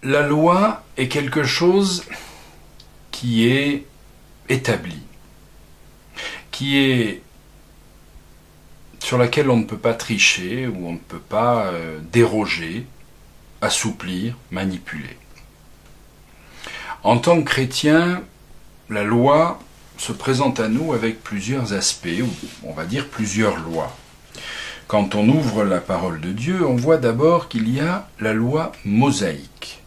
La loi est quelque chose qui est établi, sur laquelle on ne peut pas tricher, ou on ne peut pas déroger, assouplir, manipuler. En tant que chrétien, la loi se présente à nous avec plusieurs aspects, ou on va dire plusieurs lois. Quand on ouvre la parole de Dieu, on voit d'abord qu'il y a la loi mosaïque.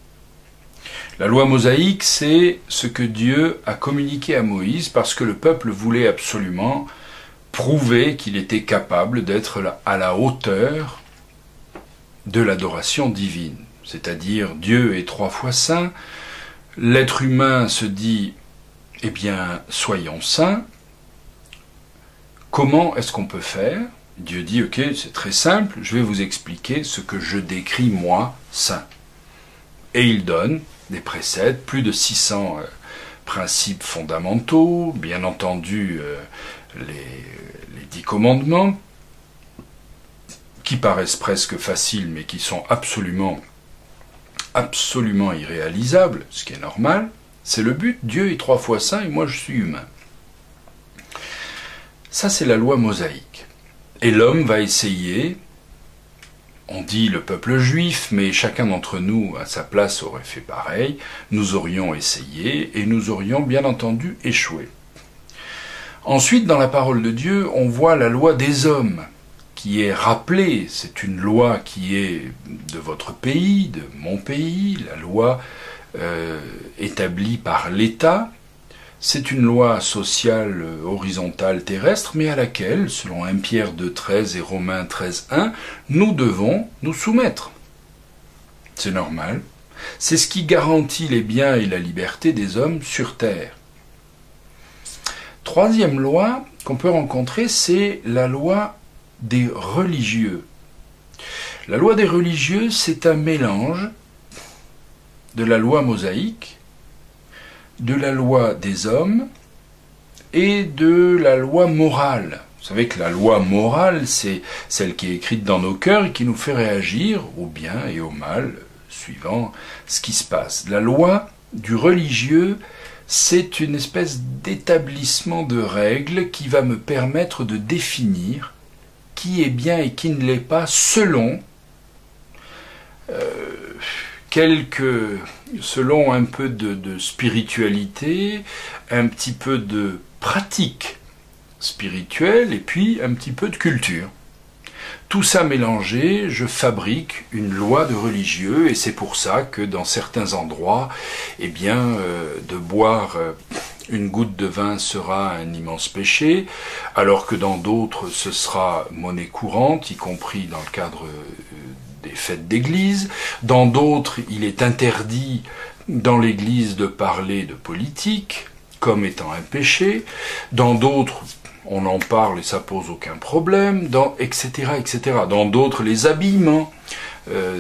La loi mosaïque, c'est ce que Dieu a communiqué à Moïse parce que le peuple voulait absolument prouver qu'il était capable d'être à la hauteur de l'adoration divine. C'est-à-dire, Dieu est 3 fois saint, l'être humain se dit, eh bien, soyons saints. Comment est-ce qu'on peut faire ? Dieu dit, ok, c'est très simple, je vais vous expliquer ce que je décris, moi, saint. Et il donne des préceptes, plus de 600 principes fondamentaux, bien entendu les 10 commandements, qui paraissent presque faciles, mais qui sont absolument irréalisables, ce qui est normal. C'est le but, Dieu est 3 fois saint et moi je suis humain. Ça c'est la loi mosaïque. Et l'homme va essayer, on dit le peuple juif, mais chacun d'entre nous à sa place aurait fait pareil, nous aurions essayé et nous aurions bien entendu échoué. Ensuite, dans la parole de Dieu, on voit la loi des hommes, qui est rappelée, c'est une loi qui est de votre pays, de mon pays, la loi établie par l'État. C'est une loi sociale horizontale terrestre, mais à laquelle, selon 1 Pierre 2,13 et Romains 13,1, nous devons nous soumettre. C'est normal. C'est ce qui garantit les biens et la liberté des hommes sur terre. Troisième loi qu'on peut rencontrer, c'est la loi des religieux. La loi des religieux, c'est un mélange de la loi mosaïque, de la loi des hommes et de la loi morale. Vous savez que la loi morale, c'est celle qui est écrite dans nos cœurs et qui nous fait réagir au bien et au mal, suivant ce qui se passe. La loi du religieux, c'est une espèce d'établissement de règles qui va me permettre de définir qui est bien et qui ne l'est pas selon selon un peu de spiritualité, un petit peu de pratique spirituelle et puis un petit peu de culture. Tout ça mélangé, je fabrique une loi de religieux et c'est pour ça que dans certains endroits, eh bien, de boire une goutte de vin sera un immense péché, alors que dans d'autres ce sera monnaie courante, y compris dans le cadre des fêtes d'église. Dans d'autres, il est interdit dans l'église de parler de politique, comme étant un péché. Dans d'autres, on en parle et ça pose aucun problème, etc., etc. Dans d'autres, les habillements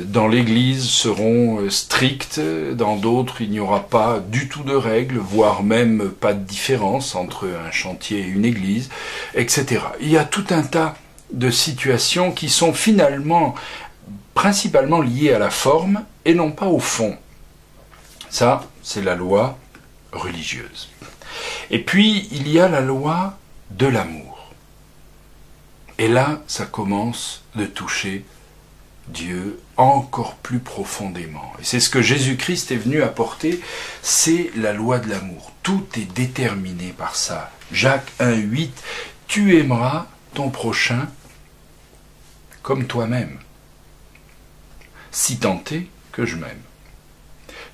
dans l'église seront stricts, dans d'autres, il n'y aura pas du tout de règles, voire même pas de différence entre un chantier et une église, etc. Il y a tout un tas de situations qui sont finalement principalement liées à la forme et non pas au fond. Ça, c'est la loi religieuse. Et puis, il y a la loi de l'amour. Et là, ça commence de toucher Dieu encore plus profondément. Et c'est ce que Jésus-Christ est venu apporter, c'est la loi de l'amour. Tout est déterminé par ça. Jacques 1,8, tu aimeras ton prochain comme toi-même, si tant est que je m'aime.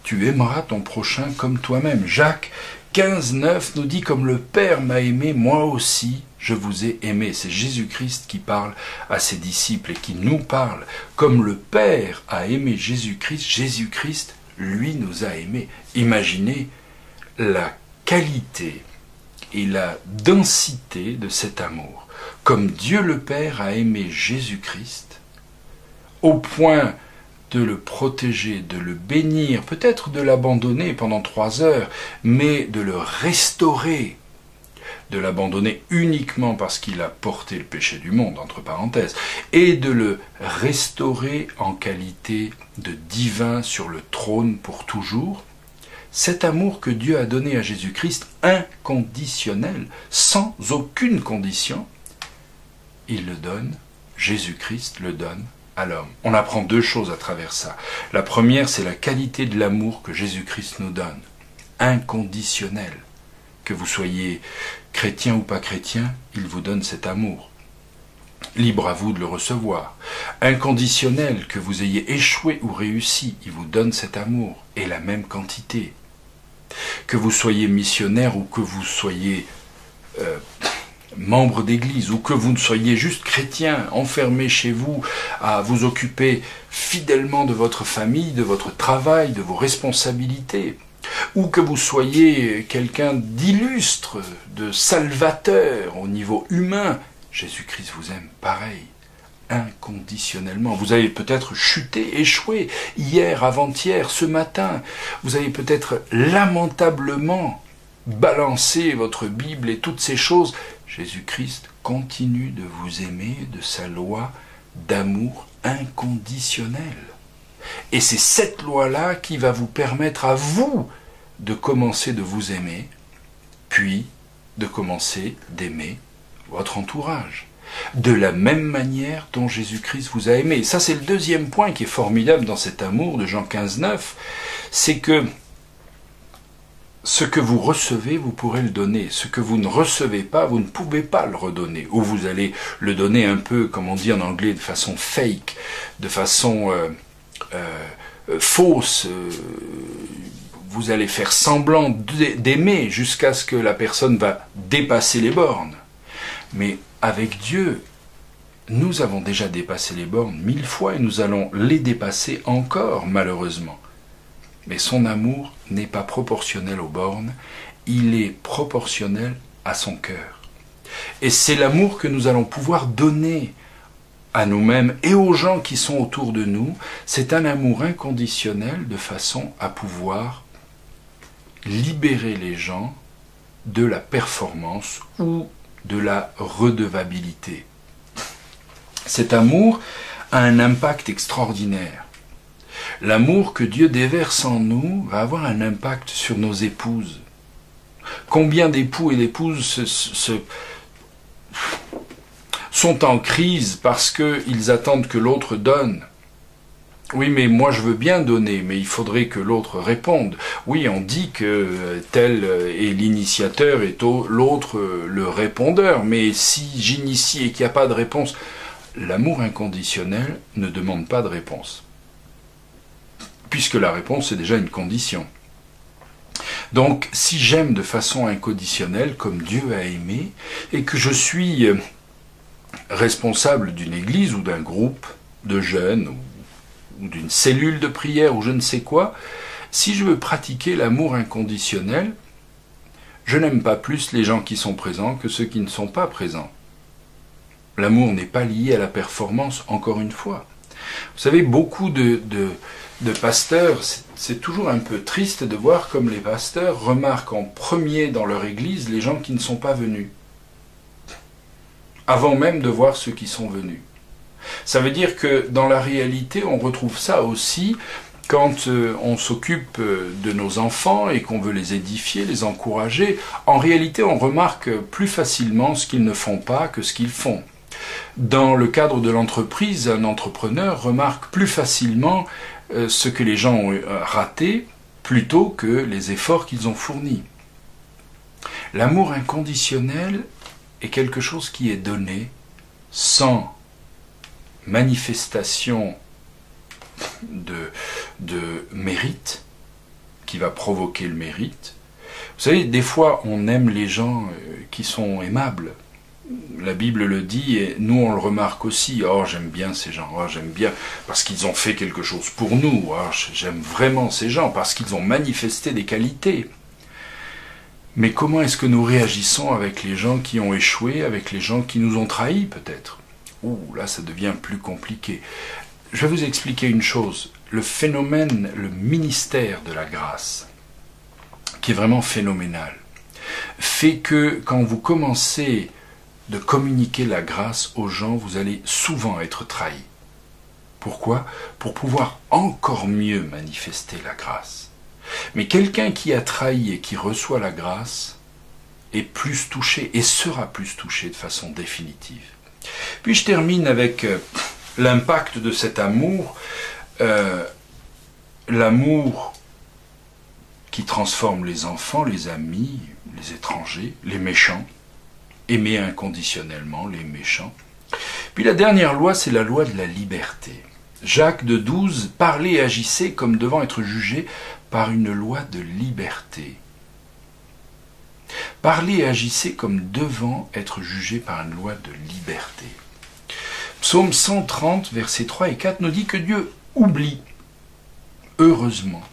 Tu aimeras ton prochain comme toi-même. Jacques 15,9 nous dit, comme le Père m'a aimé, moi aussi je vous ai aimé. C'est Jésus-Christ qui parle à ses disciples et qui nous parle. Comme le Père a aimé Jésus-Christ, Jésus-Christ, lui, nous a aimés. Imaginez la qualité et la densité de cet amour. Comme Dieu le Père a aimé Jésus-Christ, au point de le protéger, de le bénir, peut-être de l'abandonner pendant 3 heures, mais de le restaurer, de l'abandonner uniquement parce qu'il a porté le péché du monde, entre parenthèses, et de le restaurer en qualité de divin sur le trône pour toujours, cet amour que Dieu a donné à Jésus-Christ, inconditionnel, sans aucune condition, il le donne, Jésus-Christ le donne à l'homme. On apprend deux choses à travers ça. La première, c'est la qualité de l'amour que Jésus-Christ nous donne, inconditionnel. Que vous soyez chrétien ou pas chrétien, il vous donne cet amour. Libre à vous de le recevoir. Inconditionnel, que vous ayez échoué ou réussi, il vous donne cet amour, et la même quantité. Que vous soyez missionnaire ou que vous soyez membre d'église, ou que vous ne soyez juste chrétien, enfermé chez vous, à vous occuper fidèlement de votre famille, de votre travail, de vos responsabilités, ou que vous soyez quelqu'un d'illustre, de salvateur au niveau humain, Jésus-Christ vous aime pareil, inconditionnellement. Vous avez peut-être chuté, échoué, hier, avant-hier, ce matin. Vous avez peut-être lamentablement balancé votre Bible et toutes ces choses. Jésus-Christ continue de vous aimer de sa loi d'amour inconditionnel. Et c'est cette loi-là qui va vous permettre à vous de commencer de vous aimer, puis de commencer d'aimer votre entourage. De la même manière dont Jésus-Christ vous a aimé. Ça, c'est le deuxième point qui est formidable dans cet amour de Jean 15,9, c'est que ce que vous recevez, vous pourrez le donner. Ce que vous ne recevez pas, vous ne pouvez pas le redonner. Ou vous allez le donner un peu, comme on dit en anglais, de façon fake, de façon fausse. Vous allez faire semblant d'aimer jusqu'à ce que la personne va dépasser les bornes. Mais avec Dieu, nous avons déjà dépassé les bornes 1000 fois et nous allons les dépasser encore, malheureusement. Mais son amour n'est pas proportionnel aux bornes, il est proportionnel à son cœur. Et c'est l'amour que nous allons pouvoir donner à nous-mêmes et aux gens qui sont autour de nous. C'est un amour inconditionnel de façon à pouvoir libérer les gens de la performance ou de la redevabilité. Cet amour a un impact extraordinaire. L'amour que Dieu déverse en nous va avoir un impact sur nos épouses. Combien d'époux et d'épouses sont en crise parce qu'ils attendent que l'autre donne. Oui, mais moi je veux bien donner, mais il faudrait que l'autre réponde. Oui, on dit que tel est l'initiateur et l'autre le répondeur, mais si j'initie et qu'il n'y a pas de réponse, l'amour inconditionnel ne demande pas de réponse. Puisque la réponse est déjà une condition. Donc, si j'aime de façon inconditionnelle, comme Dieu a aimé, et que je suis responsable d'une église ou d'un groupe de jeunes, ou d'une cellule de prière, ou je ne sais quoi, si je veux pratiquer l'amour inconditionnel, je n'aime pas plus les gens qui sont présents que ceux qui ne sont pas présents. L'amour n'est pas lié à la performance, encore une fois. Vous savez, beaucoup de pasteurs, c'est toujours un peu triste de voir comme les pasteurs remarquent en premier dans leur église les gens qui ne sont pas venus, avant même de voir ceux qui sont venus. Ça veut dire que dans la réalité, on retrouve ça aussi quand on s'occupe de nos enfants et qu'on veut les édifier, les encourager. En réalité, on remarque plus facilement ce qu'ils ne font pas que ce qu'ils font. Dans le cadre de l'entreprise, un entrepreneur remarque plus facilement ce que les gens ont raté plutôt que les efforts qu'ils ont fournis. L'amour inconditionnel est quelque chose qui est donné sans manifestation de mérite, qui va provoquer le mérite. Vous savez, des fois, on aime les gens qui sont aimables. La Bible le dit, et nous on le remarque aussi. Oh, j'aime bien ces gens, oh, j'aime bien parce qu'ils ont fait quelque chose pour nous. Oh, j'aime vraiment ces gens parce qu'ils ont manifesté des qualités. Mais comment est-ce que nous réagissons avec les gens qui ont échoué, avec les gens qui nous ont trahis peut-être? Ouh, là ça devient plus compliqué. Je vais vous expliquer une chose. Le phénomène, le ministère de la grâce, qui est vraiment phénoménal, fait que quand vous commencez de communiquer la grâce aux gens, vous allez souvent être trahi. Pourquoi? Pour pouvoir encore mieux manifester la grâce. Mais quelqu'un qui a trahi et qui reçoit la grâce est plus touché et sera plus touché de façon définitive. Puis je termine avec l'impact de cet amour, l'amour qui transforme les enfants, les amis, les étrangers, les méchants, aimer inconditionnellement les méchants. Puis la dernière loi, c'est la loi de la liberté. Jacques de 12, parlez et agissez comme devant être jugés par une loi de liberté. Parlez et agissez comme devant être jugés par une loi de liberté. Psaume 130, versets 3 et 4 nous dit que Dieu oublie, heureusement.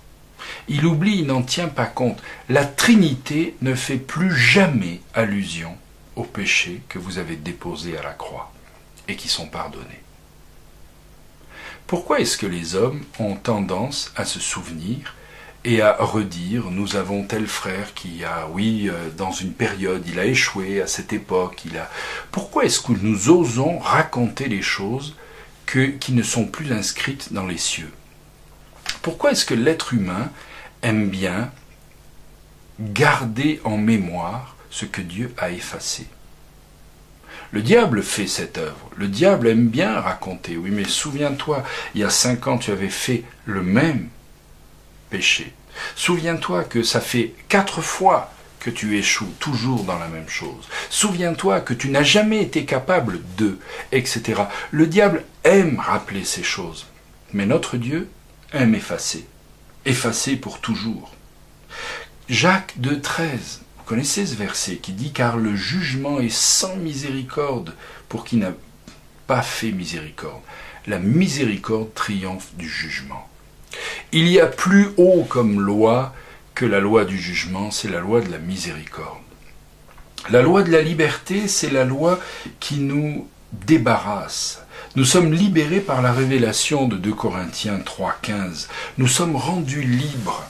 Il oublie, il n'en tient pas compte. La Trinité ne fait plus jamais allusion aux péchés que vous avez déposés à la croix et qui sont pardonnés. Pourquoi est-ce que les hommes ont tendance à se souvenir et à redire, nous avons tel frère qui a, dans une période, il a échoué à cette époque, Pourquoi est-ce que nous osons raconter les choses qui ne sont plus inscrites dans les cieux? Pourquoi est-ce que l'être humain aime bien garder en mémoire ce que Dieu a effacé? Le diable fait cette œuvre. Le diable aime bien raconter. Oui, mais souviens-toi, il y a 5 ans, tu avais fait le même péché. Souviens-toi que ça fait 4 fois que tu échoues toujours dans la même chose. Souviens-toi que tu n'as jamais été capable de, etc. Le diable aime rappeler ces choses. Mais notre Dieu aime effacer. Effacer pour toujours. Jacques 2,13. Vous connaissez ce verset qui dit « Car le jugement est sans miséricorde pour qui n'a pas fait miséricorde. La miséricorde triomphe du jugement. » Il y a plus haut comme loi que la loi du jugement, c'est la loi de la miséricorde. La loi de la liberté, c'est la loi qui nous débarrasse. Nous sommes libérés par la révélation de 2 Corinthiens 3,15. Nous sommes rendus libres.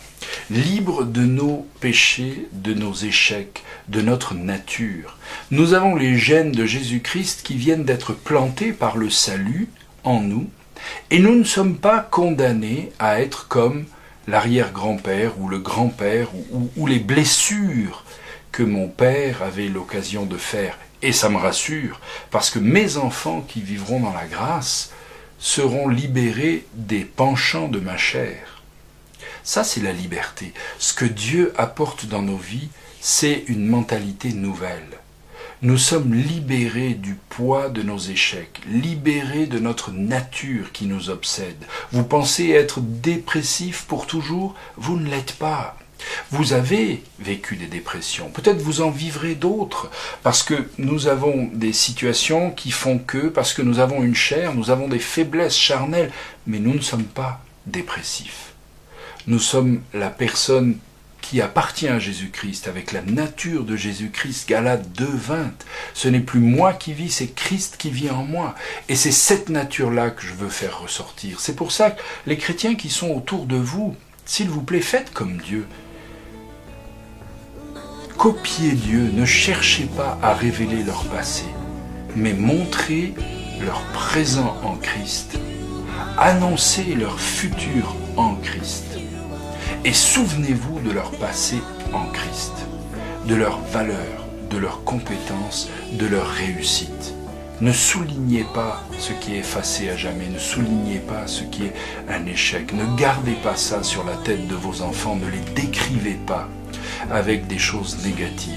Libres de nos péchés, de nos échecs, de notre nature. Nous avons les gènes de Jésus-Christ qui viennent d'être plantés par le salut en nous, et nous ne sommes pas condamnés à être comme l'arrière-grand-père ou le grand-père ou les blessures que mon père avait l'occasion de faire. Et ça me rassure, parce que mes enfants qui vivront dans la grâce seront libérés des penchants de ma chair. Ça, c'est la liberté. Ce que Dieu apporte dans nos vies, c'est une mentalité nouvelle. Nous sommes libérés du poids de nos échecs, libérés de notre nature qui nous obsède. Vous pensez être dépressif pour toujours? Vous ne l'êtes pas. Vous avez vécu des dépressions. Peut-être vous en vivrez d'autres, parce que nous avons des situations qui font que, parce que nous avons une chair, nous avons des faiblesses charnelles, mais nous ne sommes pas dépressifs. Nous sommes la personne qui appartient à Jésus-Christ, avec la nature de Jésus-Christ, Galates 2,20. Ce n'est plus moi qui vis, c'est Christ qui vit en moi. Et c'est cette nature-là que je veux faire ressortir. C'est pour ça que les chrétiens qui sont autour de vous, s'il vous plaît, faites comme Dieu. Copiez Dieu, ne cherchez pas à révéler leur passé, mais montrez leur présent en Christ. Annoncez leur futur en Christ. Et souvenez-vous de leur passé en Christ, de leurs valeurs, de leurs compétences, de leur réussite. Ne soulignez pas ce qui est effacé à jamais, ne soulignez pas ce qui est un échec, ne gardez pas ça sur la tête de vos enfants, ne les décrivez pas avec des choses négatives,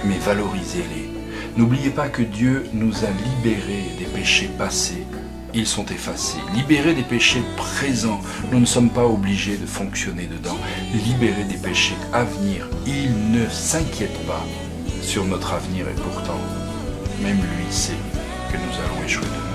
mais valorisez-les. N'oubliez pas que Dieu nous a libérés des péchés passés. Ils sont effacés. Libérés des péchés présents, nous ne sommes pas obligés de fonctionner dedans. Libérés des péchés à venir, il ne s'inquiète pas sur notre avenir et pourtant, même lui sait que nous allons échouer dedans.